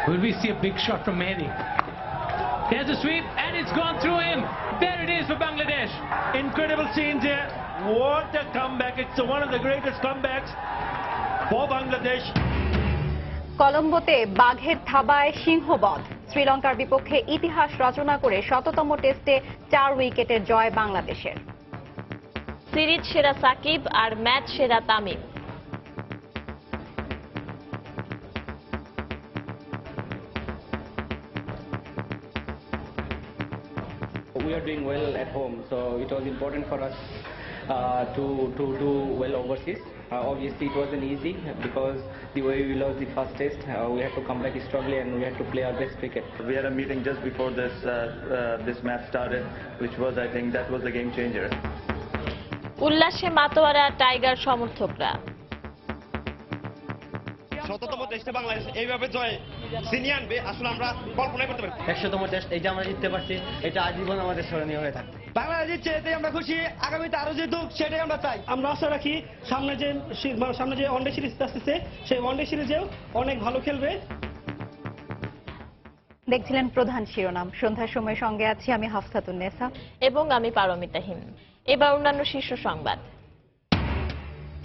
Will we see a big shot from Mehdi? There's a sweep and it's gone through him. There it is for Bangladesh. Incredible scenes here. What a comeback. It's one of the greatest comebacks for Bangladesh. কলম্বোতে বাঘের থাবায় সিংহবধ। শ্রীলঙ্কার বিপক্ষে ইতিহাস রচনা করে শততম টেস্টে 4 উইকেটের জয় বাংলাদেশের। Series সেরা সাকিব আর ম্যাচ সেরা Tamim. We are doing well at home, so it was important for us to do well overseas. Obviously, it wasn't easy because the way we lost the first test, we had to come back strongly and we had to play our best cricket. We had a meeting just before this match started, which was, I think, that was the game changer. উল্লাসে মাতোয়ারা tiger সমর্থকরা। শততম টেস্টে বাংলাদেশ এইভাবে জয় ছিনিয়ে আনবে আসলে আমরা কল্পনা করতে পারি। 100তম টেস্ট এইটা আমরা জিততে পারছি, এটা আজীবন আমাদের স্মরণীয় হয়ে থাকবে। বাংলাদেশের চেয়েতে আমরা খুশি, আগামীতে আরো জিতুক সেটাই আমরা চাই। আমরা আশা রাখি সামনে যে ওয়ানডে সিরিজ আসছে সেই ওয়ানডে সিরিজেও অনেক ভালো খেলবে। দেখছিলেন প্রধান শিরোনাম। সন্ধ্যার সময় সঙ্গে আছি আমি হাফসাতুন নেসা এবং আমি পারমিতাহীন। এবার অন্যান্য শীর্ষ সংবাদ।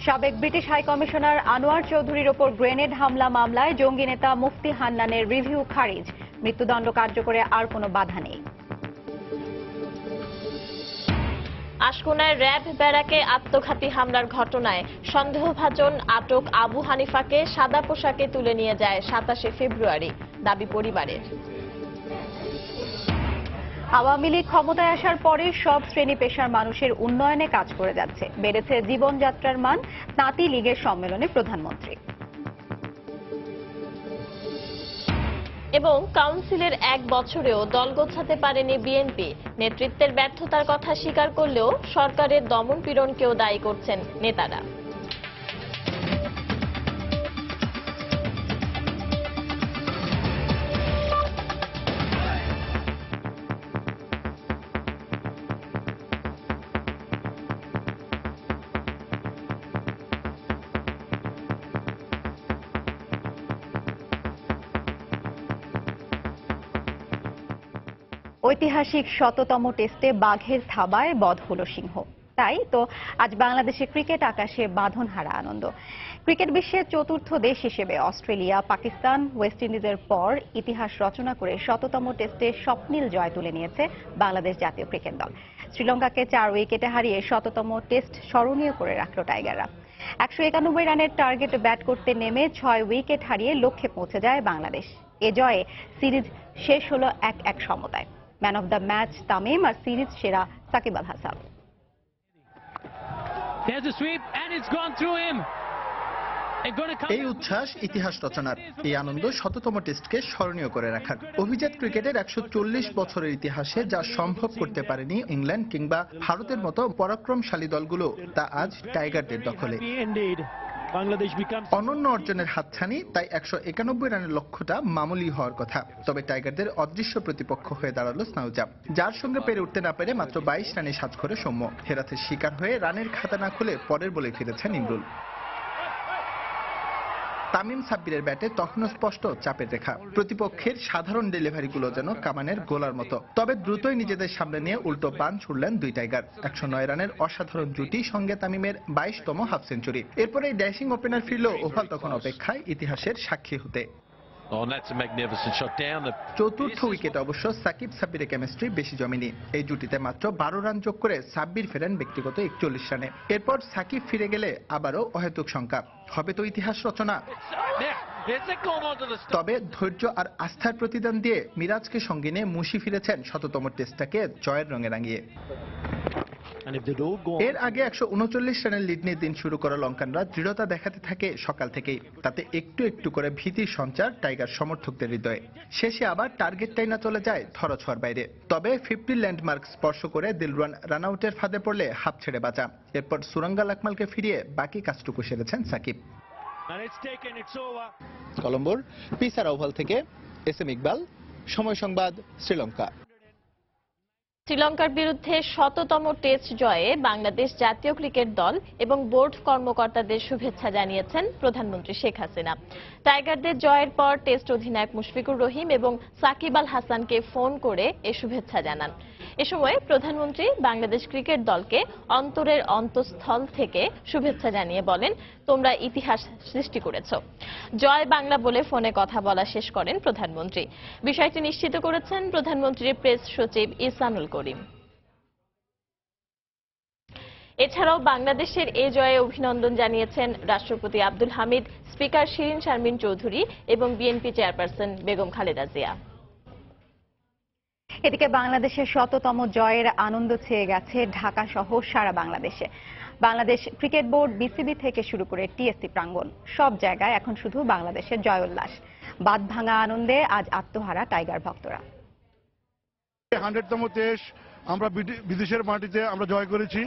সাবেক ব্রিটিশ হাই কমিশনার আনোয়ার চৌধুরীর ওপর গ্রেনেড হামলা মামলায় জঙ্গি নেতা মুফতি হান্নানের রিভিউ খারিজ। মৃত্যুদণ্ড কার্যকরে আর কোনো বাধা নেই। আশকোনায় র্যাব ব্যারাকে আত্মঘাতী হামলার ঘটনায় সন্দেহভাজন আটক আবু হানিফাকে সাদা পোশাকে তুলে নিয়ে যায় 27 ফেব্রুয়ারি, দাবি পরিবারের। আওয়ামী লীগ ক্ষমতায় আসার পরে সব শ্রেণী পেশার মানুষের উন্নয়নে কাজ করে যাচ্ছে, বেড়েছে জীবনযাত্রার মান, তাঁতি লীগের সম্মেলনে প্রধানমন্ত্রী। এবং কাউন্সিলের 1 বছরেও দল গোছাতে পারেনি বিএনপি। নেতৃত্বের ব্যর্থতার কথা স্বীকার করলেও সরকারের দমন পীড়নকেও দায়ী করছেন নেতারা। ঐতিহাসিক 100তম টেস্টে বাঘের থাবায় বধ হলো সিংহ। তাই তো আজ বাংলাদেশের ক্রিকেট আকাশে বাঁধনহারা আনন্দ। ক্রিকেট বিশ্বের চতুর্থ দেশ হিসেবে অস্ট্রেলিয়া, পাকিস্তান, ওয়েস্ট ইন্ডিজের পর ইতিহাস রচনা করে 100তম টেস্টে স্বপ্নিল জয় তুলে নিয়েছে বাংলাদেশ জাতীয় ক্রিকেট দল। শ্রীলঙ্কাকে 4 উইকেটে হারিয়ে 100তম টেস্ট স্মরণীয় করে রাখল টাইগাররা। 191 রানের টার্গেট ব্যাট করতে নেমে 6 উইকেট হারিয়ে লক্ষ্যে পৌঁছে যায় বাংলাদেশ। এ জয়ে সিরিজ শেষ হলো 1-1 সমতায়। Man of the match Tamim আর সিরিজ সেরা Shakib Al Hasan. There's a sweep and it's gone through him. এই উচ্ছ্বাস ইতিহাস রচনার, এই আনন্দ 100তম টেস্টকে স্মরণীয় করে রাখার। অভিজাত ক্রিকেটের 140 বছরের ইতিহাসে যা সম্ভব করতে পারেনি ইংল্যান্ড কিংবা ভারতের মতো পরাক্রমশালী দলগুলো, তা আজ টাইগারদের দখলে। অনন্য অর্জনের হাতছানি, তাই 191 রানের লক্ষ্যটা মামুলি হওয়ার কথা। তবে টাইগারদের অদৃশ্য প্রতিপক্ষ হয়ে দাঁড়ালো স্নাউজাব, যার সঙ্গে পেরে উঠতে না পেরে মাত্র 22 রানে সাজ করে সৌম্য। হেরাথের শিকার হয়ে রানের খাতা না খুলে পরের বলে ফিরেছেন ইমরুল। তামিম সাব্বিরের ব্যাটে তখনও স্পষ্ট চাপের রেখা। প্রতিপক্ষের সাধারণ ডেলিভারিগুলো যেন কামানের গোলার মতো। তবে দ্রুতই নিজেদের সামনে নিয়ে উল্টো পান ছুড়লেন দুই টাইগার। 109 রানের অসাধারণ জুটি, সঙ্গে তামিমের 22তম হাফ সেঞ্চুরি। এরপরে ড্যাশিং ওপেনার ফিরল ওভাল তখন অপেক্ষায় ইতিহাসের সাক্ষী হতে। চতুর্থ উইকেটে অবশ্য সাকিব সাব্বিরের কেমিস্ট্রি বেশি জমেনি। এই জুটিতে মাত্র 12 রান যোগ করে সাব্বির ফেরেন ব্যক্তিগত 41 রানে। এরপর সাকিব ফিরে গেলে আবারও অহেতুক শঙ্কা, হবে তো ইতিহাস রচনা। তবে ধৈর্য আর আস্থার প্রতিদান দিয়ে মিরাজকে সঙ্গে নিয়ে মুশি ফিরেছেন 100তম টেস্টটাকে জয়ের রঙে রাঙিয়ে। এর আগে 139 রানের লিড নিয়ে দিন শুরু করা লঙ্কানরা দৃঢ়তা দেখাতে থাকে সকাল থেকেই। তাতে একটু একটু করে ভীতির সঞ্চার টাইগার সমর্থকদের হৃদয়ে। শেষে আবার টার্গেটটাই না চলে যায় ধরাছোঁয়ার বাইরে। তবে 50 ল্যান্ডমার্ক স্পর্শ করে দিলরান রানআউটের ফাঁদে পড়লে হাফ ছেড়ে বাঁচা। এরপর সুরাঙ্গা লাকমালকে ফিরিয়ে বাকি কাজটুকু সেরেছেন সাকিব। কলম্বোর পিসার ওভাল থেকে এস এম ইকবাল, সময় সংবাদ, শ্রীলঙ্কা। শ্রীলঙ্কার বিরুদ্ধে ১০০তম টেস্ট জয়ে বাংলাদেশ জাতীয় ক্রিকেট দল এবং বোর্ড কর্মকর্তাদের শুভেচ্ছা জানিয়েছেন প্রধানমন্ত্রী শেখ হাসিনা। টাইগারদের জয়ের পর টেস্ট অধিনায়ক মুশফিকুর রহিম এবং সাকিব আল হাসানকে ফোন করে এ শুভেচ্ছা জানান। এ সময় প্রধানমন্ত্রী বাংলাদেশ ক্রিকেট দলকে অন্তরের অন্তঃস্থল থেকে শুভেচ্ছা জানিয়ে বলেন, তোমরা ইতিহাস সৃষ্টি করেছ। জয় বাংলা বলে ফোনে কথা বলা শেষ করেন প্রধানমন্ত্রী। বিষয়টি নিশ্চিত করেছেন প্রধানমন্ত্রীর প্রেস সচিব ইহসানুল করিম। এছাড়াও বাংলাদেশের এ জয়ে অভিনন্দন জানিয়েছেন রাষ্ট্রপতি আব্দুল হামিদ, স্পিকার শিরিন শারমিন চৌধুরী এবং বিএনপি চেয়ারপারসন বেগম খালেদা জিয়া। এদিকে বাংলাদেশের ১০০তম জয়ের আনন্দ ছেয়ে গেছে ঢাকা সহ সারা বাংলাদেশে। বাংলাদেশ ক্রিকেট বোর্ড, বিসিবি থেকে শুরু করে টিএসসি প্রাঙ্গণ, সব জায়গায় এখন শুধু বাংলাদেশের জয় উল্লাস। বাঁধ ভাঙা আনন্দে আজ আত্মহারা টাইগার ভক্তরা। 100তম টেস্ট আমরা বিদেশের মাটিতে আমরা জয় করেছি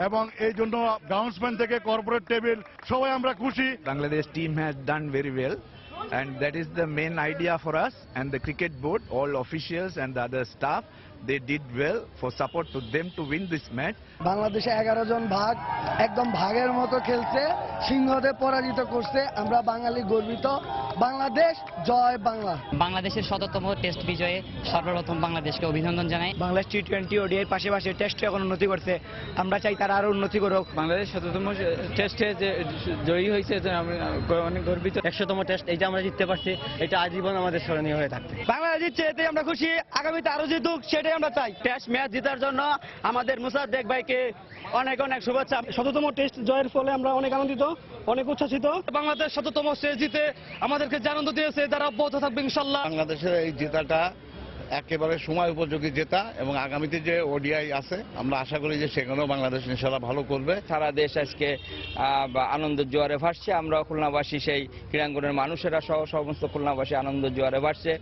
এবং এই জন্য গ্রাউন্ডসম্যান থেকে কর্পোরেট টেবিল সবাই আমরা খুশি। Bangladesh team has done very well and that is the main idea for us, and the cricket board, all officials and the other staff, they did well for support to them to win this match. বাংলাদেশে 11 জন ভাগ একদম ভাগের মতো খেলছে, সিংহদের পরাজিত করছে। আমরা বাঙালি গর্বিত। বাংলাদেশ জয় বাংলা। বাংলাদেশের ১০০তম টেস্ট বিজয়ে সর্বপ্রথম বাংলাদেশকে অভিনন্দন জানাই। বাংলাদেশ টি20 ওডিআই এর পাশাপাশি টেস্টে এখন উন্নতি করছে, আমরা চাই তারা আরো উন্নতি করুক। বাংলাদেশ ১০০তম টেস্টে যে জয়ী হয়েছে আমি অনেক গর্বিত। 100তম টেস্ট এইটা আমরা জিততে পারছি, এটা আজীবন আমাদের স্মরণীয় হয়ে থাকবে। বাংলাদেশ জিতছে, এতে আমরা খুশি। আগামীতে আরো জিতুক, সেটাই আমরা চাই। টেস্ট ম্যাচ জেতার জন্য আমাদের মুসাদ্দেক ভাইকে অনেক অনেক শুভেচ্ছা। ১০০তম টেস্ট জয়ের ফলে আমরা অনেক আনন্দিত, অনেক উচ্ছ্বসিত। বাংলাদেশ ১০০তম টেস্ট জিতে আমাদেরকে যে আনন্দ দিয়েছে তারা অব্যাহত থাকবে ইনশাআল্লাহ। বাংলাদেশের এই জেতাটা একেবারে সময় উপযোগী জেতা এবং আগামীতে যে ওডিআই আছে আমরা আশা করি যে সেখানেও বাংলাদেশ ইনশাআল্লাহ ভালো করবে। সারা দেশ আজকে আনন্দের জোয়ারে ভাসছে। আমরা খুলনাবাসী, সেই ক্রীড়াঙ্গনের মানুষেরা সহ সমস্ত খুলনাবাসী আনন্দের জোয়ারে ভাসছে।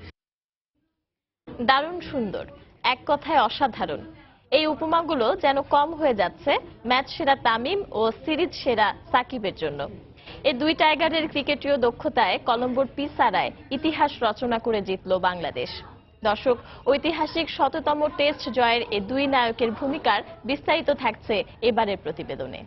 দারুণ সুন্দর, এক কথায় অসাধারণ। এই উপমাগুলো যেন কম হয়ে যাচ্ছে ম্যাচ সেরা তামিম ও সিরিজ সেরা সাকিবের জন্য। এই দুই টাইগারের ক্রিকেটীয় দক্ষতায় কলম্বোর পিসারায় ইতিহাস রচনা করে জিতল বাংলাদেশ। দর্শক, ঐতিহাসিক ১০০তম টেস্ট জয়ের এই দুই নায়কের ভূমিকার বিস্তারিত থাকছে এবারের প্রতিবেদনে।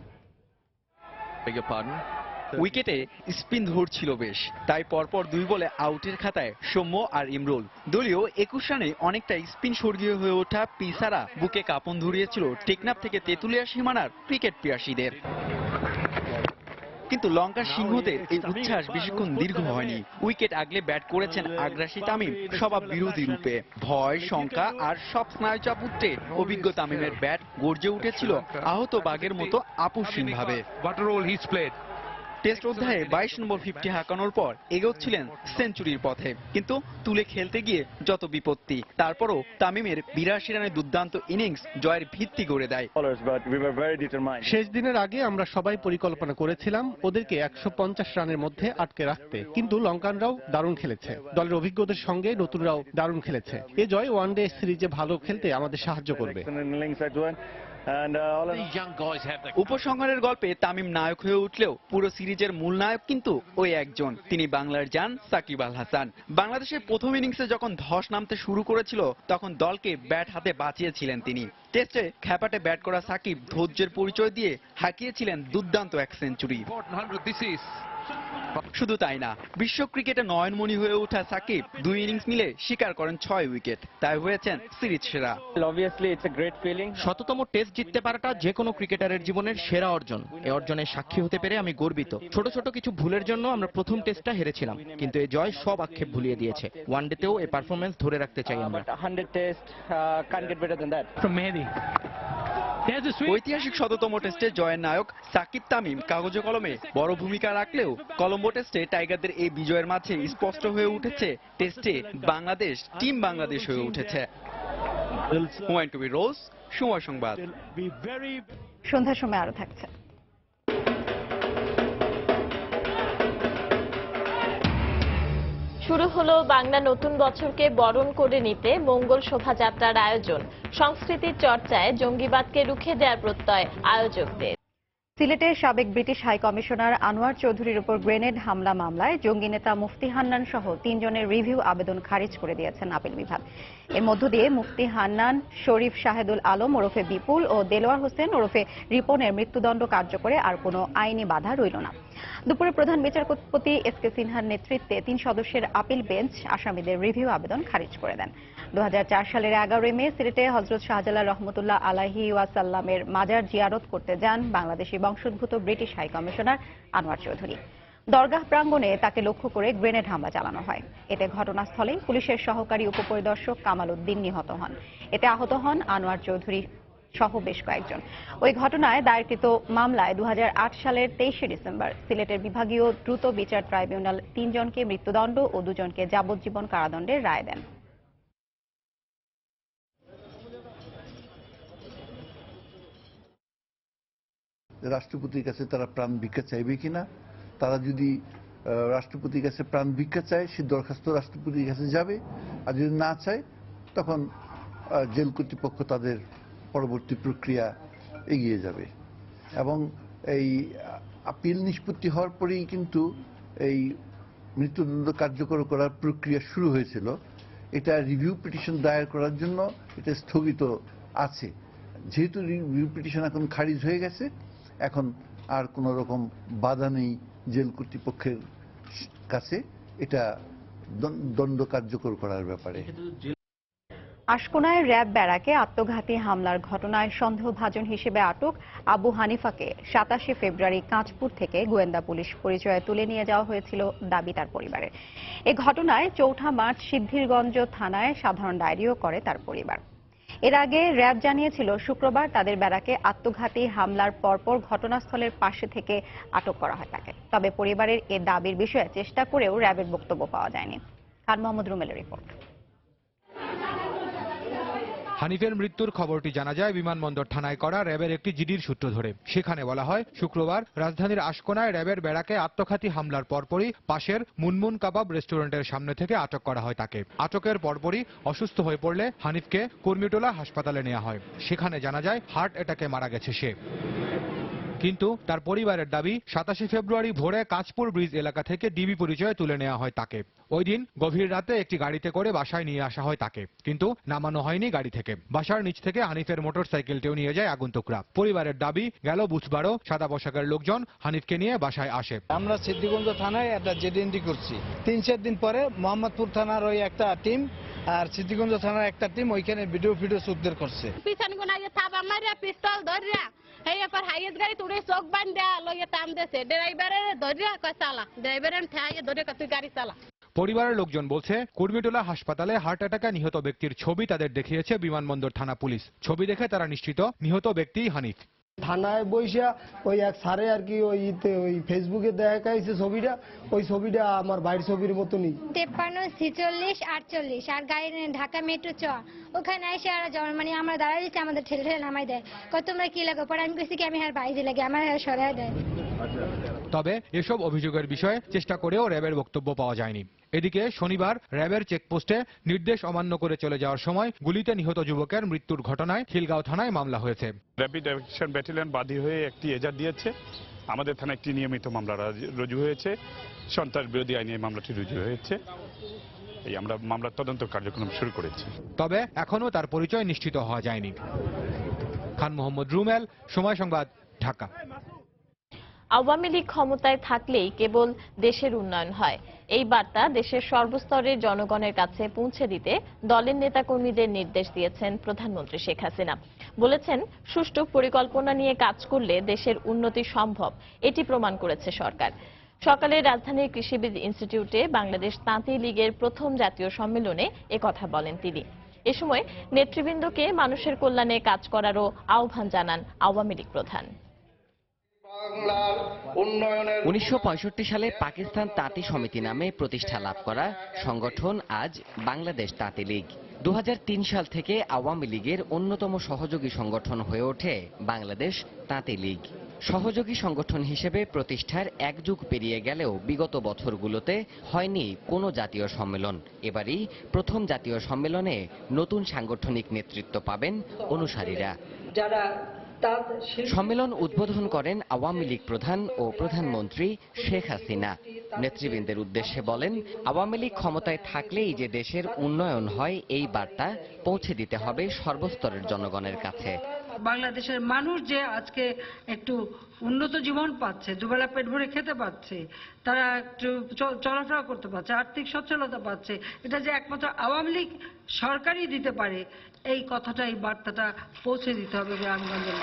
উইকেটে স্পিন ধরছিল বেশ, তাই পরপর 2 বলে আউটের খাতায় সৌম্য আর ইমরুল। দলীয় 21 রানে অনেকটা স্পিন স্বর্গীয় হয়ে ওঠা পিসারা বুকে কাঁপন ধরিয়েছিল টেকনাফ থেকে তেঁতুলিয়া সীমানার ক্রিকেট পিয়াসীদের। কিন্তু লঙ্কার সিংহদের এই উচ্ছ্বাস বেশিক্ষণ দীর্ঘ হয়নি। উইকেট আগলে ব্যাট করেছেন আগ্রাসী তামিম স্বভাব বিরোধী রূপে। ভয়, শঙ্কা আর সব স্নায়ুচাপ উঠতে অভিজ্ঞ তামিমের ব্যাট গর্জে উঠেছিল আহত বাঘের মতো আপসহীনভাবে। টেস্ট অধ্যায়ে 22 নম্বর 50 হাঁকানোর পর এগোচ্ছিলেন সেঞ্চুরির পথে, কিন্তু তুলে খেলতে গিয়ে যত বিপত্তি। তারপরও তামিমের 82 রানের দুর্দান্ত ইনিংস জয়ের ভিত্তি গড়ে দেয়। শেষ দিনের আগে আমরা সবাই পরিকল্পনা করেছিলাম ওদেরকে 150 রানের মধ্যে আটকে রাখতে, কিন্তু লঙ্কানরাও দারুণ খেলেছে। দলের অভিজ্ঞদের সঙ্গে নতুনরাও দারুণ খেলেছে। এ জয় ওয়ানডে সিরিজে ভালো খেলতে আমাদের সাহায্য করবে। উপসংহারের গল্পে তামিম নায়ক হয়ে উঠলেও পুরো সিরিজের মূল নায়ক কিন্তু ওই একজন, তিনি বাংলার জান সাকিব আল হাসান। বাংলাদেশের প্রথম ইনিংসে যখন ধস নামতে শুরু করেছিল তখন দলকে ব্যাট হাতে বাঁচিয়েছিলেন তিনি। টেস্টে খ্যাপাটে ব্যাট করা সাকিব ধৈর্যের পরিচয় দিয়ে হাঁকিয়েছিলেন দুর্দান্ত এক সেঞ্চুরি। শুধু তাই না, বিশ্ব ক্রিকেটে নয়নমণি হয়ে ওঠা সাকিব 2 ইনিংস মিলে শিকার করেন 6 উইকেট, তাই হয়েছেন সিরিজ সেরা। ১০০তম টেস্ট জিততে পারাটা যে কোনো ক্রিকেটারের জীবনের সেরা অর্জন। এই অর্জনের সাক্ষী হতে পেরে আমি গর্বিত। ছোট ছোট কিছু ভুলের জন্য আমরা প্রথম টেস্টটা হেরেছিলাম, কিন্তু এই জয় সব আক্ষেপ ভুলিয়ে দিয়েছে। ওয়ানডেতেও এই পারফরম্যান্স ধরে রাখতে চাই আমরা। ঐতিহাসিক ১০০তম টেস্টে জয়ের নায়ক সাকিব তামিম কাগজে কলমে বড় ভূমিকা রাখলেও কলম্বো টেস্টে টাইগারদের এই বিজয়ের মাঝে স্পষ্ট হয়ে উঠেছে টেস্টে বাংলাদেশ টিম বাংলাদেশ হয়ে উঠেছে। হুমায়ুন কবির রোজ, সময় সংবাদ। সন্ধ্যার সময় আরো থাকছে। শুরু হলো বাংলা নতুন বছরকে বরণ করে নিতে মঙ্গল শোভাযাত্রার আয়োজন। সংস্কৃতির চর্চায় জঙ্গিবাদকে রুখে দেওয়ার প্রত্যয় আয়োজকদের। সিলেটের সাবেক ব্রিটিশ হাই কমিশনার আনোয়ার চৌধুরীর উপর গ্রেনেড হামলা মামলায় জঙ্গি নেতা মুফতি হান্নান সহ 3 জনের রিভিউ আবেদন খারিজ করে দিয়েছেন আপিল বিভাগ। এর মধ্য দিয়ে মুফতি হান্নান, শরীফ শাহেদুল আলম ওরফে বিপুল ও দেলোয়ার হোসেন ওরফে রিপনের মৃত্যুদণ্ড কার্যকরে আর কোনো আইনি বাধা রইল না। দুপুরে প্রধান বিচারপতি এসকে সিনহার নেতৃত্বে 3 সদস্যের আপিল বেঞ্চ আসামিদের রিভিউ আবেদন খারিজ করে দেন। 2004 সালের 11 মে সিলেটে হযরত শাহজালাল রহমতুল্লাহ আলাইহি ওয়াসাল্লামের মাজার জিয়ারত করতে যান বাংলাদেশি বংশোদ্ভূত British high commissioner Anwar Chowdhury. দরগাহ প্রাঙ্গণে তাকে লক্ষ্য করে গ্রেনেড হামলা চালানো হয়। এতে ঘটনাস্থলে পুলিশের সহকারী উপপরিদর্শক কামাল উদ্দিন নিহত হন। এতে আহত হন আনোয়ার চৌধুরী সহ বেশ কয়েকজন। ওই ঘটনায় দায়েরকৃত মামলায় 2008 সালের 23 ডিসেম্বর সিলেটের বিভাগীয় দ্রুত বিচার ট্রাইব্যুনাল 3 জনকে মৃত্যুদণ্ড ও 2 জনকে যাবজ্জীবন কারাদণ্ডের রায় দেন। রাষ্ট্রপতির কাছে তারা প্রাণ ভিক্ষা চাইবে কিনা, তারা যদি রাষ্ট্রপতির কাছে প্রাণ ভিক্ষা চায় সে দরখাস্ত রাষ্ট্রপতির কাছে যাবে, আর যদি না চায় তখন জেল কর্তৃপক্ষ তাদের পরবর্তী প্রক্রিয়া এগিয়ে যাবে। এবং এই আপিল নিষ্পত্তি হওয়ার পরেই কিন্তু এই মৃত্যুদণ্ড কার্যকর করার প্রক্রিয়া শুরু হয়েছিল। এটা রিভিউ পিটিশন দায়ের করার জন্য এটা স্থগিত আছে। যেহেতু রিভিউ পিটিশন এখন খারিজ হয়ে গেছে, এখন আর কোনো রকম বাধা নেই জেল কর্তৃপক্ষের কাছে এটা দণ্ড কার্যকর করার ব্যাপারে। আশকোনায় র্যাব ব্যারাকে আত্মঘাতী হামলার ঘটনায় সন্দেহভাজন হিসেবে আটক আবু হানিফাকে 27 ফেব্রুয়ারি কাঁচপুর থেকে গোয়েন্দা পুলিশ পরিচয়ে তুলে নিয়ে যাওয়া হয়েছিল দাবি তার পরিবারের। এ ঘটনায় 4 মার্চ সিদ্ধিরগঞ্জ থানায় সাধারণ ডায়েরিও করে তার পরিবার। এর আগে র্যাব জানিয়েছিল শুক্রবার তাদের ব্যারাকে আত্মঘাতী হামলার পরপর ঘটনাস্থলের পাশে থেকে আটক করা হয় তাকে। তবে পরিবারের এ দাবির বিষয়ে চেষ্টা করেও র্যাবের বক্তব্য পাওয়া যায়নি। খান মোহাম্মদ রুমেলের রিপোর্ট। হানিফের মৃত্যুর খবরটি জানা যায় বিমানবন্দর থানায় করা র্যাবের একটি জিডির সূত্র ধরে। সেখানে বলা হয়, শুক্রবার রাজধানীর আশকোনায় র্যাবের ব্যারাকে আত্মঘাতী হামলার পরপরই পাশের মুনমুন কাবাব রেস্টুরেন্টের সামনে থেকে আটক করা হয় তাকে। আটকের পরপরই অসুস্থ হয়ে পড়লে হানিফকে কুর্মিটোলা হাসপাতালে নেওয়া হয়। সেখানে জানা যায় হার্ট অ্যাটাকে মারা গেছে সে। কিন্তু তার পরিবারের দাবি 27 ফেব্রুয়ারি ভোরে কাঁচপুর ব্রিজ এলাকা থেকে ডিবি পরিচয়ে তুলে নেওয়া হয় তাকে। ওই দিন গভীর রাতে একটি গাড়িতে করে বাসায় নিয়ে আসা হয় তাকে, কিন্তু নামানো হয়নি গাড়ি থেকে। বাসার নিচ থেকে হানিফের মোটরসাইকেলটিও নিয়ে যায় আগুন্তকরা। পরিবারের দাবি, গেল বুধবারও সাদা পোশাকের লোকজন হানিফকে নিয়ে বাসায় আসে। আমরা সিদ্ধিগঞ্জ থানায় একটা জেডিএনটি করছি। 3-4 দিন পরে মোহাম্মদপুর থানার ওই একটা টিম আর সিদ্ধিগঞ্জ থানার একটা টিম ওইখানে ভিডিও উদ্ধার করছে। পিছন গুনাইয়া থাবা মারিয়া পিস্তল ধরিয়া হেই এপার হাইয়েস গাড়ি তুড়ে চোখ বান্ধা লইয়া টান দেছে। ড্রাইভারের ধরিয়া কয় চালা, ড্রাইভারের ঠাইয়ে ধরে তুই গাড়ি চালা। পরিবারের লোকজন বলছে, কুর্মিটোলা হাসপাতালে হার্ট অ্যাটাকে নিহত ব্যক্তির ছবি তাদের দেখিয়েছে বিমানবন্দর থানা পুলিশ। ছবি দেখে তারা নিশ্চিত নিহত ব্যক্তি হানিফ। থানায় বইসা ওই এক সারে আর কি ওই ফেসবুকে দেখাইছে ছবিটা, ওই ছবিটা আমার বাইরের ছবির মতনই। 53, 46, 48 আর গাড়ি ঢাকা মেট্রো চ ওখানে এসে আর মানে আমরা দাঁড়াই দিচ্ছি, আমাদের ঠেলে ঠেলে নামাই দেয়। কত তোমরা কি লাগো পরে আমি কইছি কি আমি আর বাইরে লাগে আমার সরাই দেয়। তবে এসব অভিযোগের বিষয়ে চেষ্টা করেও র্যাবের বক্তব্য পাওয়া যায়নি। এদিকে শনিবার র্যাবের চেকপোস্টে নির্দেশ অমান্য করে চলে যাওয়ার সময় গুলিতে নিহত যুবকের মৃত্যুর ঘটনায় খিলগাঁও থানায় মামলা হয়েছে। র্যাপিড অ্যাকশন ব্যাটালিয়ন বাদী হয়ে একটি এজাহার দিয়েছে। আমাদের থানায় একটি নিয়মিত মামলা রুজু হয়েছে। সন্ত্রাস বিরোধী আইনে মামলাটি রুজু হয়েছে। এই আমরা মামলার তদন্ত কার্যক্রম শুরু করেছি। তবে এখনো তার পরিচয় নিশ্চিত হওয়া যায়নি। খান মোহাম্মদ রুমেল, সময় সংবাদ, ঢাকা। আওয়ামী লীগ ক্ষমতায় থাকলেই কেবল দেশের উন্নয়ন হয়, এই বার্তা দেশের সর্বস্তরের জনগণের কাছে পৌঁছে দিতে দলের নেতাকর্মীদের নির্দেশ দিয়েছেন প্রধানমন্ত্রী শেখ হাসিনা। বলেছেন, সুষ্ঠু পরিকল্পনা নিয়ে কাজ করলে দেশের উন্নতি সম্ভব, এটি প্রমাণ করেছে সরকার। সকালে রাজধানীর কৃষিবিদ ইনস্টিটিউটে বাংলাদেশ তাঁতি লীগের প্রথম জাতীয় সম্মেলনে একথা বলেন তিনি। এ সময় নেতৃবৃন্দকে মানুষের কল্যাণে কাজ করারও আহ্বান জানান আওয়ামী লীগ প্রধান। 1965 সালে পাকিস্তান তাঁতি সমিতি নামে প্রতিষ্ঠা লাভ করা সংগঠন আজ বাংলাদেশ তাঁতি লীগ। 2003 সাল থেকে আওয়ামী লীগের অন্যতম সহযোগী সংগঠন হয়ে ওঠে বাংলাদেশ তাঁতি লীগ। সহযোগী সংগঠন হিসেবে প্রতিষ্ঠার 1 যুগ পেরিয়ে গেলেও বিগত বছরগুলোতে হয়নি কোনো জাতীয় সম্মেলন। এবারই প্রথম জাতীয় সম্মেলনে নতুন সাংগঠনিক নেতৃত্ব পাবেন অনুসারীরা। যারা সম্মেলন উদ্বোধন করেন আওয়ামী লীগ প্রধান ও প্রধানমন্ত্রী শেখ হাসিনা। নেতৃবৃন্দের উদ্দেশ্যে বলেন, আওয়ামী লীগ ক্ষমতায় থাকলেই যে দেশের উন্নয়ন হয় এই বার্তা পৌঁছে দিতে হবে সর্বস্তরের জনগণের কাছে। বাংলাদেশের মানুষ যে আজকে একটু উন্নত জীবন পাচ্ছে, দুবেলা পেট ভরে খেতে পাচ্ছে, তারা একটু চলাফেরা করতে পারছে, আর্থিক সচ্ছলতা পাচ্ছে, এটা যে একমাত্র আওয়ামী লীগ সরকারই দিতে পারে, এই কথাটা, এই বার্তাটা পৌঁছে দিতে হবে গ্রামগঞ্জের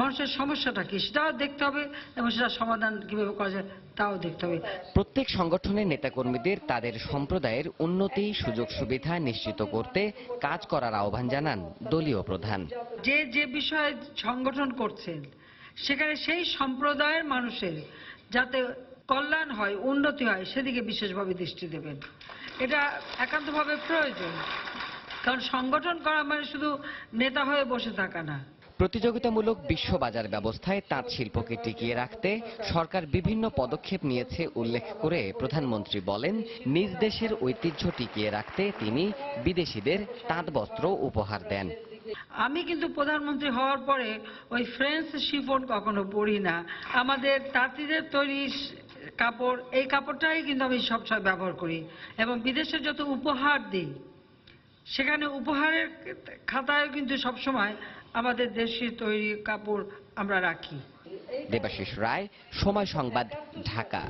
মানুষের সমস্যাটা কি সেটাও দেখতে হবে এবং সেটা সমাধান কিভাবে করা যায় তাও দেখতে হবে। প্রত্যেক সংগঠনের নেতাকর্মীদের তাদের সম্প্রদায়ের উন্নতি, সুযোগ সুবিধা নিশ্চিত করতে কাজ করার আহ্বান জানান দলীয় প্রধান। যে যে বিষয়ে সংগঠন করছেন সেখানে সেই সম্প্রদায়ের মানুষের যাতে কল্যাণ হয়, উন্নতি হয়, সেদিকে বিশেষভাবে দৃষ্টি দেবেন। এটা একান্তভাবে প্রয়োজন, কারণ সংগঠন করা মানে শুধু নেতা হয়ে বসে থাকা না। প্রতিযোগিতামূলক বিশ্ববাজার ব্যবস্থায় তাঁত শিল্পকে টিকিয়ে রাখতে সরকার বিভিন্ন পদক্ষেপ নিয়েছে উল্লেখ করে প্রধানমন্ত্রী বলেন, নিজ দেশের ঐতিহ্য টিকিয়ে রাখতে তিনি বিদেশিদের তাঁত বস্ত্র উপহার দেন। আমি কিন্তু প্রধানমন্ত্রী হওয়ার পরে ওই ফ্রেঞ্চ শিফন কখনো পরি না। আমাদের তাঁতিদের তৈরি কাপড়, এই কাপড়টাই কিন্তু আমি সবসময় ব্যবহার করি এবং বিদেশে যত উপহার দিই সেখানে উপহারের খাতায় কিন্তু সবসময় আমাদের দেশীয় তৈরি কাপড় আমরা রাখি। দেবাশিস রায়, সময় সংবাদ, ঢাকা।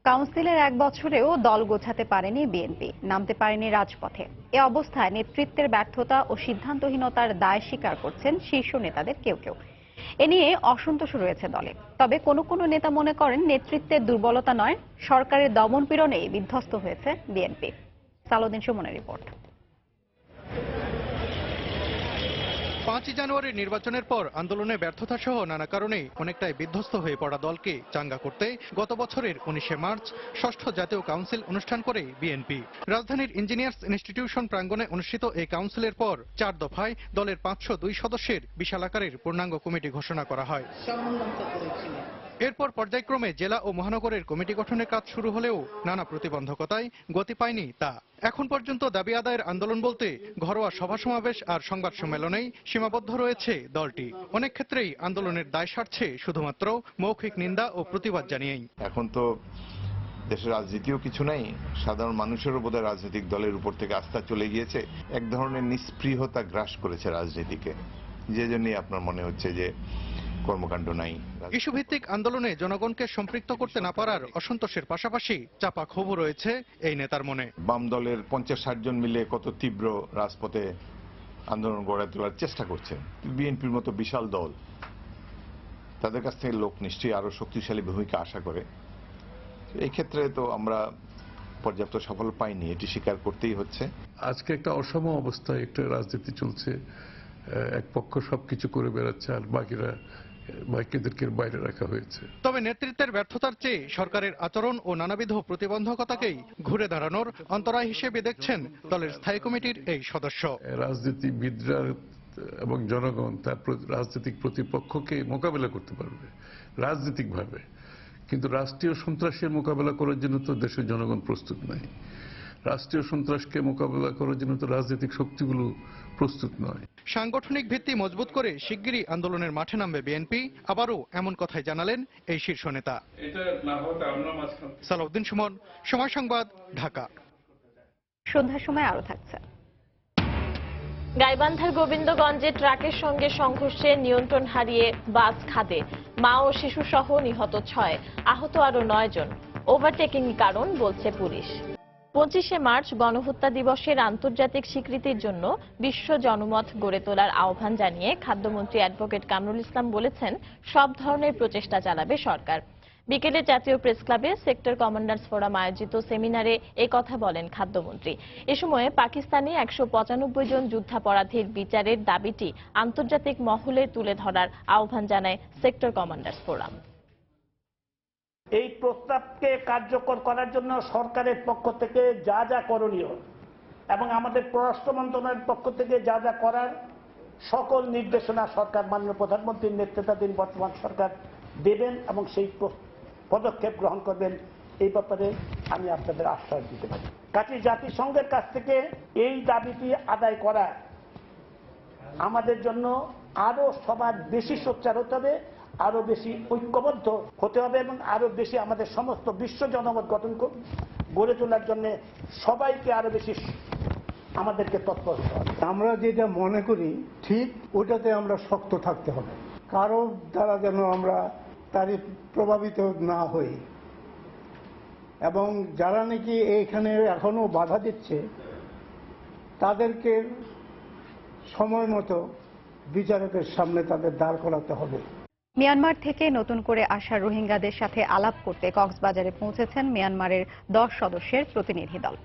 কাউন্সিলের 1 বছরেও দল গোছাতে পারেনি বিএনপি, নামতে পারেনি রাজপথে। এ অবস্থায় নেতৃত্বের ব্যর্থতা ও সিদ্ধান্তহীনতার দায় স্বীকার করছেন শীর্ষ নেতাদের কেউ কেউ। এ নিয়ে অসন্তোষ রয়েছে দলে। তবে কোনো কোনো নেতা মনে করেন নেতৃত্বের দুর্বলতা নয়, সরকারের দমনপীড়নেই বিধ্বস্ত হয়েছে বিএনপি। সালাউদ্দিন সুমনের রিপোর্ট। 5 জানুয়ারির নির্বাচনের পর আন্দোলনে ব্যর্থতা সহ নানা কারণেই অনেকটাই বিধ্বস্ত হয়ে পড়া দলকে চাঙ্গা করতে গত বছরের 19শে মার্চ ষষ্ঠ জাতীয় কাউন্সিল অনুষ্ঠান করে বিএনপি। রাজধানীর ইঞ্জিনিয়ার্স ইনস্টিটিউশন প্রাঙ্গণে অনুষ্ঠিত এই কাউন্সিলের পর 4 দফায় দলের 502 সদস্যের বিশাল আকারের পূর্ণাঙ্গ কমিটি ঘোষণা করা হয়। এরপর পর্যায়ক্রমে জেলা ও মহানগরের কমিটি গঠনের কাজ শুরু হলেও নানা প্রতিবন্ধকতায় গতি পায়নি তা। এখন পর্যন্ত দাবি আদায়ের আন্দোলন বলতে ঘরোয়া সভা সমাবেশ আর সংবাদ সম্মেলনেই সীমাবদ্ধ রয়েছে দলটি। অনেক ক্ষেত্রেই আন্দোলনের দায় সারছে শুধুমাত্র মৌখিক নিন্দা ও প্রতিবাদ জানিয়েই। এখন তো দেশের রাজনীতিও কিছু নাই, সাধারণ মানুষেরও বোধহয় রাজনৈতিক দলের উপর থেকে আস্থা চলে গিয়েছে। এক ধরনের নিস্পৃহতা গ্রাস করেছে রাজনীতিকে, যে জন্যই আপনার মনে হচ্ছে যে কর্মকাণ্ড নাই। ইস্যুভিত্তিক আন্দোলনে জনগণকে সম্পৃক্ত করতে না পারার অসন্তোষের পাশাপাশি চাপা ক্ষোভও রয়েছে এই নেতার মনে। বাম দলের 50-60 জন মিলে কত তীব্র রাজপথে আন্দোলন গড়ে তোলার চেষ্টা করছে। বিএনপির মতো বিশাল দল, তাদের কাছ থেকে লোক নিশ্চয়ই আরো শক্তিশালী ভূমিকা আশা করে। এই ক্ষেত্রে তো আমরা পর্যাপ্ত সফল পাইনি, এটি স্বীকার করতেই হচ্ছে। আজকে একটা অসম অবস্থায় একটা রাজনীতি চলছে, এক পক্ষ সবকিছু করে বেড়াচ্ছে আর বাকিদেরকে বাইরে রাখা হয়েছে। তবে নেতৃত্বের ব্যর্থতার চেয়ে সরকারের আচরণ ও নানাবিধ প্রতিবন্ধকতাকেই ঘুরে দাঁড়ানোর অন্তরায় হিসেবে দেখছেন দলের স্থায়ী কমিটির এই সদস্য। রাজনীতিবিদরা এবং জনগণ তার রাজনৈতিক প্রতিপক্ষকে মোকাবেলা করতে পারবে রাজনৈতিকভাবে, কিন্তু রাষ্ট্রীয় সন্ত্রাসের মোকাবেলা করার জন্য তো দেশের জনগণ প্রস্তুত নাই। রাষ্ট্রীয় সন্ত্রাসকে মোকাবেলা করার জন্য তো রাজনৈতিক শক্তিগুলো প্রস্তুত নয়। সাংগঠনিক ভিত্তি মজবুত করে শিগগিরই আন্দোলনের মাঠে নামবে বিএনপি, আবারও এমন কথাই জানালেন এই শীর্ষ নেতা। সালাউদ্দিন সুমন, সময় সংবাদ, ঢাকা। সন্ধ্যার সময় আরো থাকছে। গাইবান্ধার গোবিন্দগঞ্জে ট্রাকের সঙ্গে সংঘর্ষে নিয়ন্ত্রণ হারিয়ে বাস খাদে, মা ও শিশু সহ নিহত 6, আহত আরো 9 জন। ওভারটেকিং কারণ বলছে পুলিশ। 25শে মার্চ গণহত্যা দিবসের আন্তর্জাতিক স্বীকৃতির জন্য বিশ্ব জনমত গড়ে তোলার আহ্বান জানিয়ে খাদ্যমন্ত্রী অ্যাডভোকেট কামরুল ইসলাম বলেছেন, সব ধরনের প্রচেষ্টা চালাবে সরকার। বিকেলে জাতীয় প্রেস ক্লাবে সেক্টর কমান্ডার্স ফোরাম আয়োজিত সেমিনারে এই কথা বলেন খাদ্যমন্ত্রী। এ সময় পাকিস্তানি 195 জন যুদ্ধাপরাধীর বিচারের দাবিটি আন্তর্জাতিক মহলে তুলে ধরার আহ্বান জানায় সেক্টর কমান্ডার্স ফোরাম। এই প্রস্তাবকে কার্যকর করার জন্য সরকারের পক্ষ থেকে যা যা করণীয় এবং আমাদের পররাষ্ট্র মন্ত্রণালয়ের পক্ষ থেকে যা যা করার সকল নির্দেশনা সরকার মাননীয় প্রধানমন্ত্রীর নেতৃত্বাধীন বর্তমান সরকার দেবেন এবং সেই পদক্ষেপ গ্রহণ করবেন, এই ব্যাপারে আমি আপনাদের আশ্বাস দিতে পারি। কাজেই জাতিসংঘের কাছ থেকে এই দাবিটি আদায় করা আমাদের জন্য আরো সবার বেশি সোচ্চার হতে হবে, আরো বেশি ঐক্যবদ্ধ হতে হবে এবং আরো বেশি আমাদের সমস্ত বিশ্ব জনমত গড়ে তোলার জন্য সবাইকে আরো বেশি আমাদেরকে তৎপর হতে হবে। আমরা যেটা মনে করি ঠিক ওটাতে আমরা শক্ত থাকতে হবে, কারো দ্বারা যেন আমরা তারই প্রভাবিত না হই, এবং যারা নাকি এখানে এখনো বাধা দিচ্ছে তাদেরকে সময় মতো বিচারকের সামনে তাদের দাঁড় করাতে হবে। মিয়ানমার থেকে নতুন করে আসা রোহিঙ্গাদের সাথে আলাপ করতে কক্সবাজারে পৌঁছেছেন মিয়ানমারের 10 সদস্যের প্রতিনিধি দল।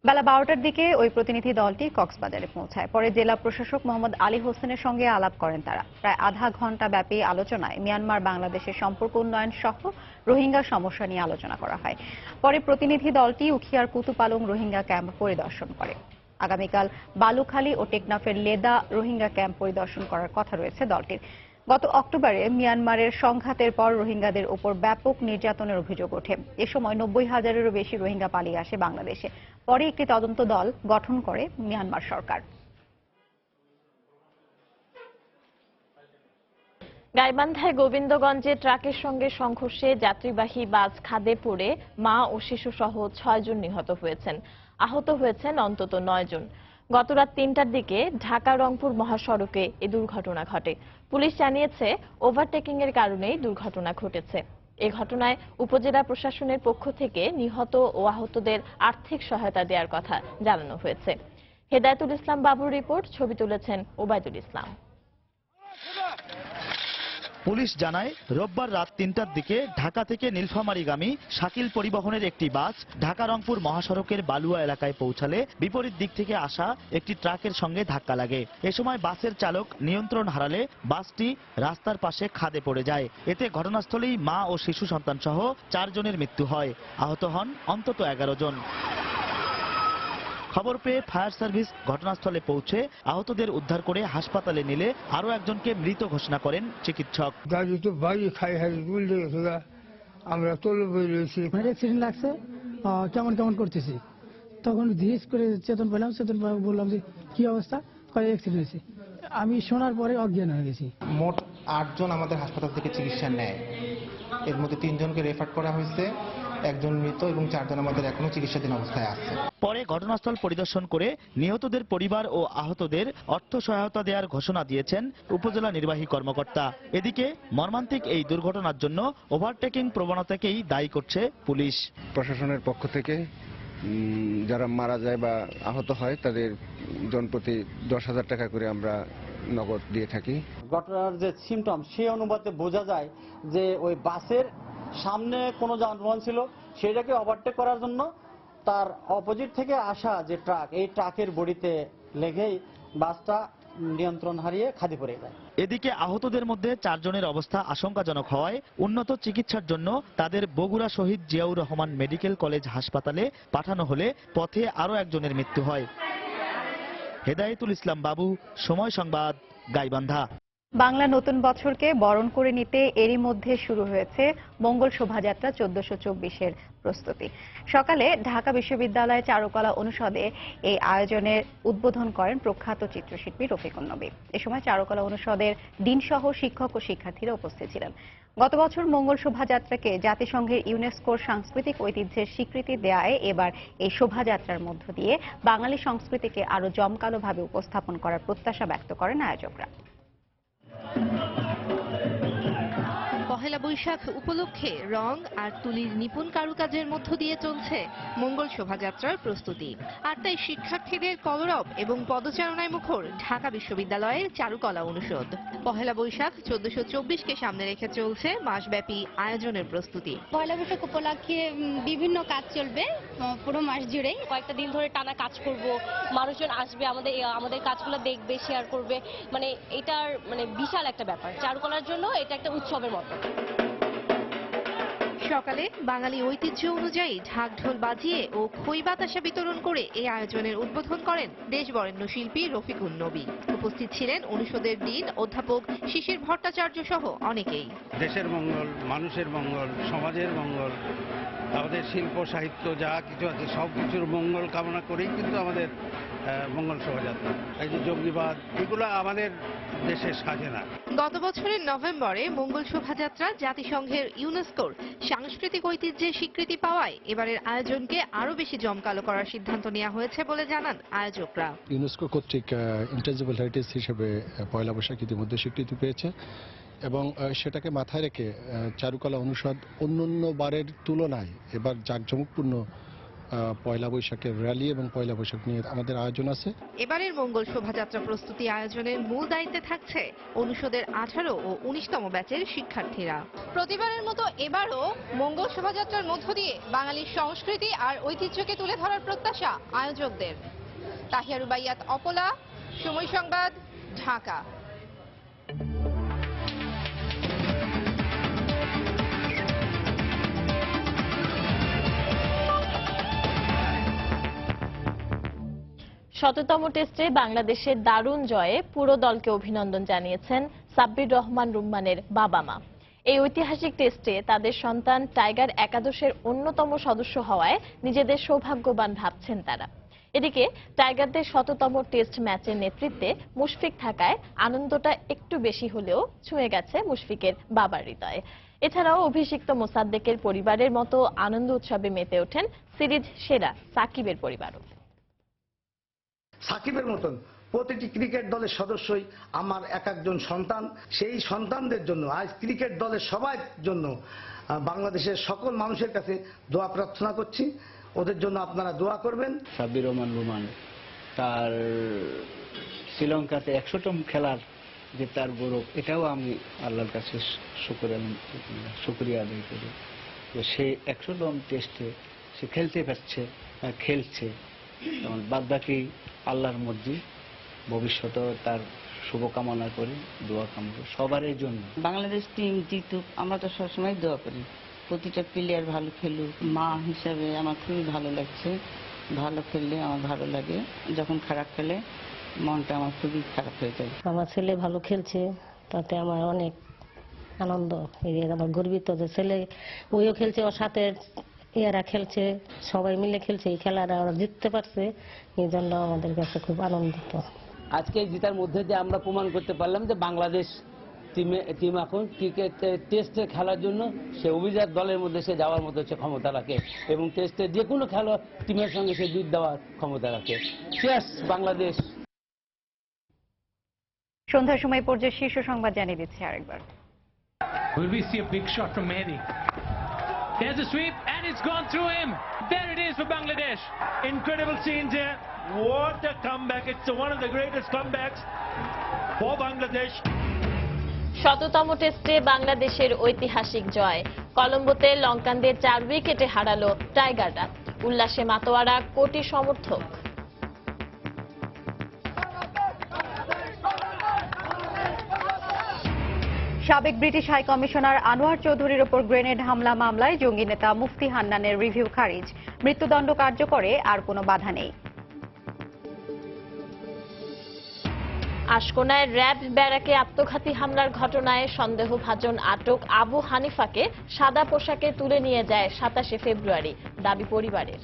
বেলা 12টার দিকে ওই প্রতিনিধি দলটি কক্সবাজারে পৌঁছায়। পরে জেলা প্রশাসক মোহাম্মদ আলী হোসেনের সঙ্গে আলাপ করেন তারা। প্রায় আধা ঘন্টা ব্যাপী আলোচনায় মিয়ানমার বাংলাদেশের সম্পর্ক উন্নয়ন সহ রোহিঙ্গা সমস্যা নিয়ে আলোচনা করা হয়। পরে প্রতিনিধি দলটি উখিয়ার কুতুপালং রোহিঙ্গা ক্যাম্প পরিদর্শন করে। আগামীকাল বালুখালী ও টেকনাফের লেদা রোহিঙ্গা ক্যাম্প পরিদর্শন করার কথা রয়েছে দলটির। গত অক্টোবরে মিয়ানমারের সংঘাতের পর রোহিঙ্গাদের উপর ব্যাপক নির্যাতনের অভিযোগ ওঠে। এ সময় 90,000-এরও বেশি রোহিঙ্গা পালিয়ে আসে বাংলাদেশে। পরে একটি তদন্ত দল গঠন করে মিয়ানমার সরকার। গাইবান্ধায় গোবিন্দগঞ্জে ট্রাকের সঙ্গে সংঘর্ষে যাত্রীবাহী বাস খাদে পড়ে মা ও শিশু সহ 6 জন নিহত হয়েছেন। আহত হয়েছেন অন্তত 9 জন। গতরাত 3টার দিকে ঢাকা রংপুর মহাসড়কে এই দুর্ঘটনা ঘটে। পুলিশ জানিয়েছে ওভারটেকিং এর কারণেই দুর্ঘটনা ঘটেছে। এই ঘটনায় উপজেলা প্রশাসনের পক্ষ থেকে নিহত ও আহতদের আর্থিক সহায়তা দেওয়ার কথা জানানো হয়েছে। হেদায়েতুল ইসলাম বাবুর রিপোর্ট, ছবি তুলেছেন ওবায়দুল ইসলাম। পুলিশ জানায় রোববার রাত 3টার দিকে ঢাকা থেকে নীলফামারীগামী শাকিল পরিবহনের একটি বাস ঢাকা রংপুর মহাসড়কের বালুয়া এলাকায় পৌঁছালে বিপরীত দিক থেকে আসা একটি ট্রাকের সঙ্গে ধাক্কা লাগে। এ সময় বাসের চালক নিয়ন্ত্রণ হারালে বাসটি রাস্তার পাশে খাদে পড়ে যায়। এতে ঘটনাস্থলেই মা ও শিশু সন্তান সহ 4 জনের মৃত্যু হয়। আহত হন অন্তত 11 জন। খবর পেয়ে ফায়ার সার্ভিস ঘটনাস্থলে পৌঁছে আহতদের উদ্ধার করে হাসপাতালে নিলে আরো একজনকে মৃত ঘোষণা করেন চিকিৎসক। আমরা অ্যাক্সিডেন্ট লাগছে, কেমন কেমন করতেছি, তখন ধীরে করে চেতন পেলাম। চেতন বললাম যে কি অবস্থা, অ্যাক্সিডেন্ট হয়েছে। আমি শোনার পরে অজ্ঞান হয়ে গেছি। মোট 8 জন আমাদের হাসপাতাল থেকে চিকিৎসা নেয়। এর মধ্যে 3 জনকে রেফার করা হয়েছে, 1 জন মৃত এবং 4 জন আমাদের এখনো চিকিৎসাধীন অবস্থায় আছে। পরে ঘটনাস্থল পরিদর্শন করে নিহতদের পরিবার ও আহতদের অর্থ সহায়তা দেওয়ার ঘোষণা দিয়েছেন উপজেলা নির্বাহী কর্মকর্তা। এদিকে মর্মান্তিক এই দুর্ঘটনার জন্য ওভারটেকিং প্রবণতাকেই দায়ী করছে পুলিশ। প্রশাসনের পক্ষ থেকে যারা মারা যায় বা আহত হয় তাদের জনপ্রতি 10,000 টাকা করে আমরা নগদ দিয়ে থাকি। ঘটনার যে সিমটম সেই অনুপাতে বোঝা যায় যে ওই বাসের সামনে কোনো যানবাহন ছিল, সেটাকে ওভারটেক করার জন্য তার অপোজিট থেকে আসা যে ট্রাক, এই ট্রাকের বডিতে লেগেই বাসটা নিয়ন্ত্রণ হারিয়ে খাদে পড়ে যায়। এদিকে আহতদের মধ্যে 4 জনের অবস্থা আশঙ্কাজনক হওয়ায় উন্নত চিকিৎসার জন্য তাদের বগুড়া শহীদ জিয়াউর রহমান মেডিকেল কলেজ হাসপাতালে পাঠানো হলে পথে আরো একজনের মৃত্যু হয়। হেদায়েতুল ইসলাম বাবু, সময় সংবাদ, গাইবান্ধা। বাংলা নতুন বছরকে বরণ করে নিতে এরই মধ্যে শুরু হয়েছে মঙ্গল শোভাযাত্রা 1424-এর প্রস্তুতি। সকালে ঢাকা বিশ্ববিদ্যালয়ের চারুকলা অনুষদে এই আয়োজনের উদ্বোধন করেন প্রখ্যাত চিত্রশিল্পী রফিকুন নবী। এ সময় চারুকলা অনুষদের ডিনসহ শিক্ষক ও শিক্ষার্থীরা উপস্থিত ছিলেন। গত বছর মঙ্গল শোভাযাত্রাকে জাতিসংঘের ইউনেস্কোর সাংস্কৃতিক ঐতিহ্যের স্বীকৃতি দেওয়ায় এবার এই শোভাযাত্রার মধ্য দিয়ে বাঙালি সংস্কৃতিকে আরো জমকালোভাবে উপস্থাপন করার প্রত্যাশা ব্যক্ত করেন আয়োজকরা। পহেলা বৈশাখ উপলক্ষে রং আর তুলির নিপুণ কারুকাজের মধ্য দিয়ে চলছে মঙ্গল শোভাযাত্রার প্রস্তুতি। আর তাই শিক্ষার্থীদের কলরব এবং পদচারণায় মুখর ঢাকা বিশ্ববিদ্যালয়ের চারুকলা অনুষদ। পহেলা বৈশাখ 1424-কে সামনে রেখে চলছে মাসব্যাপী আয়োজনের প্রস্তুতি। পহেলা বৈশাখ উপলক্ষে বিভিন্ন কাজ চলবে পুরো মাস জুড়ে। কয়েকটা দিন ধরে টানা কাজ করব, মানুষজন আসবে, আমাদের কাজগুলো দেখবে, শেয়ার করবে। মানে এটার বিশাল একটা ব্যাপার। চারুকলার জন্য এটা একটা উৎসবের মতো। সকালে বাঙালি ঐতিহ্য অনুযায়ী ঢাক ঢোল বাজিয়ে ও খই বাতাসা বিতরণ করে এই আয়োজনের উদ্বোধন করেন দেশবরেণ্য শিল্পী রফিকুন নবী। উপস্থিত ছিলেন অনুষদের ডিন অধ্যাপক শিশির ভট্টাচার্য সহ অনেকেই। দেশের মঙ্গল, মানুষের মঙ্গল, সমাজের মঙ্গল, আমাদের শিল্প সাহিত্য যা কিছু আছে সবকিছুর মঙ্গল কামনা করেই কিন্তু আমাদের মঙ্গল শোভাযাত্রা। এই যে জঙ্গিবাদ, এগুলো আমাদের দেশে সাজে না। গত বছরের নভেম্বরে মঙ্গল শোভাযাত্রা জাতিসংঘের ইউনেস্কোর সাংস্কৃতিক ঐতিহ্যের স্বীকৃতি পাওয়ায় এবারের আয়োজনকে আরো বেশি জমকালো করার সিদ্ধান্ত নেওয়া হয়েছে বলে জানান আয়োজকরা। ইউনেস্কো কর্তৃক ইন্টাঞ্জিবল হেরিটেজ হিসেবে পয়লা বৈশাখ ইতিমধ্যে স্বীকৃতি পেয়েছে এবং সেটাকে মাথায় রেখে চারুকলা অনুষদ অন্যান্য বারের তুলনায় এবার জাঁকজমকপূর্ণ পয়লা বৈশাখের র্যালি এবং পয়লা বৈশাখ নিয়ে আমাদের আয়োজন আছে। এবারের মঙ্গল শোভাযাত্রা প্রস্তুতি আয়োজনের মূল দায়িত্বে থাকছে অনুষদের 18 ও 19তম ব্যাচের শিক্ষার্থীরা। প্রতিবারের মতো এবারও মঙ্গল শোভাযাত্রার মধ্য দিয়ে বাঙালির সংস্কৃতি আর ঐতিহ্যকে তুলে ধরার প্রত্যাশা আয়োজকদের। তাহিয়া রুবাইয়াত, অপলা, সময় সংবাদ, ঢাকা। শততম টেস্টে বাংলাদেশের দারুণ জয়ে পুরো দলকে অভিনন্দন জানিয়েছেন সাব্বির রহমান রুম্মানের বাবা মা। এই ঐতিহাসিক টেস্টে তাদের সন্তান টাইগার একাদশের অন্যতম সদস্য হওয়ায় নিজেদের সৌভাগ্যবান ভাবছেন তারা। এদিকে টাইগারদের শততম টেস্ট ম্যাচের নেতৃত্বে মুশফিক থাকায় আনন্দটা একটু বেশি হলেও ছুঁয়ে গেছে মুশফিকের বাবার হৃদয়ে। এছাড়াও অভিষিক্ত মোসাদ্দেকের পরিবারের মতো আনন্দ উৎসবে মেতে ওঠেন সিরিজ সেরা সাকিবের পরিবারও। সাকিবের মতন প্রতিটি ক্রিকেট দলের সদস্যই আমার এক একজন সন্তান। সেই সন্তানদের জন্য আজ ক্রিকেট দলের সবার জন্য বাংলাদেশের সকল মানুষের কাছে দোয়া প্রার্থনা করছি। ওদের জন্য আপনারা দোয়া করবেন। সাব্বির রহমান রুমান তার শ্রীলঙ্কাতে 100তম খেলার যে তার গৌরব, এটাও আমি আল্লাহর কাছে শুকরিয়া আদায় করি যে সে 100তম টেস্টে সে খেলতে পারছে, খেলছে। বাদ বাকি আল্লাহর মধ্যে ভবিষ্যতে তার শুভকামনা করি, দোয়া কামনা সবারই জন্য। বাংলাদেশ টিম জিতুক, আমরা তো সবসময় দোয়া করি প্রতিটা প্লেয়ার ভালো খেলুক। মা হিসাবে আমার খুবই ভালো লাগছে, ভালো খেললে আমার ভালো লাগে, যখন খারাপ খেলে মনটা আমার খুবই খারাপ হয়ে যায়। আমার ছেলে ভালো খেলছে, তাতে আমার অনেক আনন্দ, আমার গর্বিত যে ছেলে ওইও খেলছে, ওর সাথে এরা খেলছে, সবাই মিলে খেলছে, এই খেলাটা ওরা জিততে পারছে, এই জন্য আমাদের কাছে খুব আনন্দিত। আজকে এই জিতার মধ্যে দিয়ে আমরা প্রমাণ করতে পারলাম যে বাংলাদেশ টিম এখন ক্রিকেট টেস্টে খেলার জন্য সে অভিজাত দলের মধ্যে সে যাওয়ার মতো সে ক্ষমতা রাখে এবং টেস্টে যে কোনো খেলা টিমের সঙ্গে সে জিত দেওয়ার ক্ষমতা রাখে। চেস বাংলাদেশ। সন্ধ্যার সময় পর্যায়ে শীর্ষ সংবাদ জানিয়ে দিচ্ছি আরেকবার। Will we see a big shot from Mehdi? There's a sweep and it's gone through him. There it is for Bangladesh. Incredible scenes here. What a comeback. It's one of the greatest comebacks for Bangladesh. শততম টেস্টে বাংলাদেশের ঐতিহাসিক জয়। কলম্বোতে লঙ্কানদের 4 উইকেটে হারালো টাইগাররা। উল্লাসে মাতোয়ারা কোটি সমর্থক। সাবেক ব্রিটিশ হাই কমিশনার আনোয়ার চৌধুরীর ওপর গ্রেনেড হামলা মামলায় জঙ্গি নেতা মুফতি হান্নানের রিভিউ খারিজ। মৃত্যুদণ্ড কার্যকরে আর কোনো বাধা নেই। আশকোনায় র্যাব ব্যারাকে আত্মঘাতী হামলার ঘটনায় সন্দেহভাজন আটক আবু হানিফাকে সাদা পোশাকে তুলে নিয়ে যায় 27 ফেব্রুয়ারি, দাবি পরিবারের।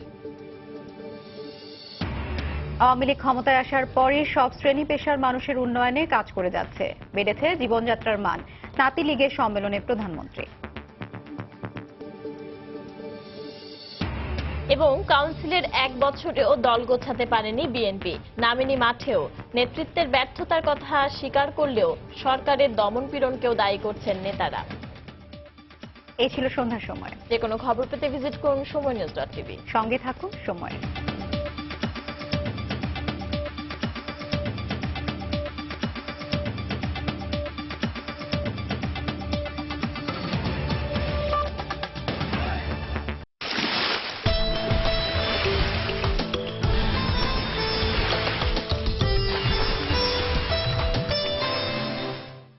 আওয়ামী লীগ ক্ষমতায় আসার পরই সব শ্রেণী পেশার মানুষের উন্নয়নে কাজ করে যাচ্ছে, বেড়েছে জীবনযাত্রার মান, তাঁতি লীগের সম্মেলনে প্রধানমন্ত্রী। এবং কাউন্সিলের 1 বছরেও দল গোছাতে পারেনি বিএনপি, নামেনি মাঠেও। নেতৃত্বের ব্যর্থতার কথা স্বীকার করলেও সরকারের দমনপীড়নকেও দায়ী করছেন নেতারা। এই ছিল সন্ধ্যার সময়। যে কোনো খবর পেতে ভিজিট করুন সময়নিউজ.tv। সঙ্গে থাকুন সময়।